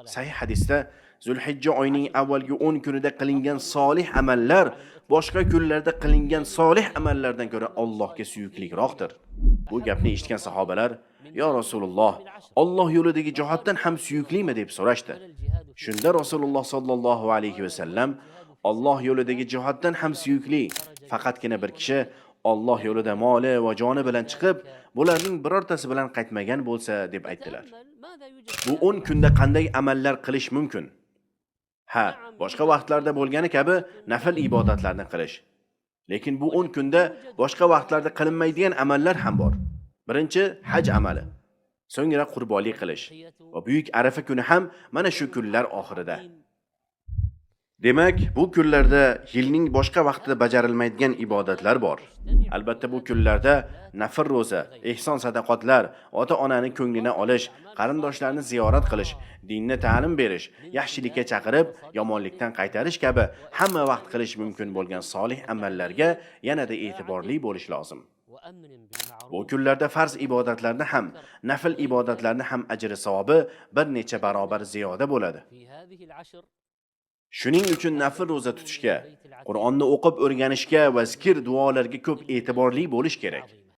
Sahih hadisda Zulhijja oyining avvalgi 10 kunida qilingan solih amallar boshqa kunlarda qilingan solih amallardan ko'ra Allohga suyukliroqdir. Bu gapni eshitgan sahobalar: "Ya Rasululloh, Alloh yo'lidagi jihoddan ham suyuklimi?" deb so'rashdi. Shunda Rasululloh sallallohu alayhi va sallam: "Alloh yo'lidagi jihoddan ham suyukli. Faqatgina bir kishi Alloh yo'lida moli va joni bilan chiqib, bularning birortasi bilan qaytmagan bo'lsa" deb aytdilar. Bu 10 kunda qanday amallar qilish mumkin? Ha, boshqa vaqtlarda bo'lgani kabi nafl ibodatlarni qilish. Lekin bu 10 kunda boshqa vaqtlarda qilinmaydigan amallar ham bor. Birinchi haj amali. So'ngra qurbonlik qilish va buyuk Arafa kuni ham mana shu kunlar oxirida. Demak, bu kunlarda yilning boshqa vaqtida bajarilmaydigan ibodatlar bor. Albatta bu kunlarda nafl roza, ehson sadaqotlar, ota-onani ko'nglini olish, qarindoshlarni ziyorat qilish, dinni ta'lim berish, yaxshilikka chaqirib, yomonlikdan qaytarish kabi hamma vaqt qilish mumkin bo'lgan solih amallarga yanada e'tiborli bo'lish lozim. Bu kunlarda farz ibodatlarni ham, nafl ibodatlarni ham ajri savobi bir necha barobar ziyoda bo'ladi. Shuning uchun nafl roza tutishga, Qur'onni o'qib o'rganishga va zikr duolarga ko'p e'tiborli bo'lish kerak.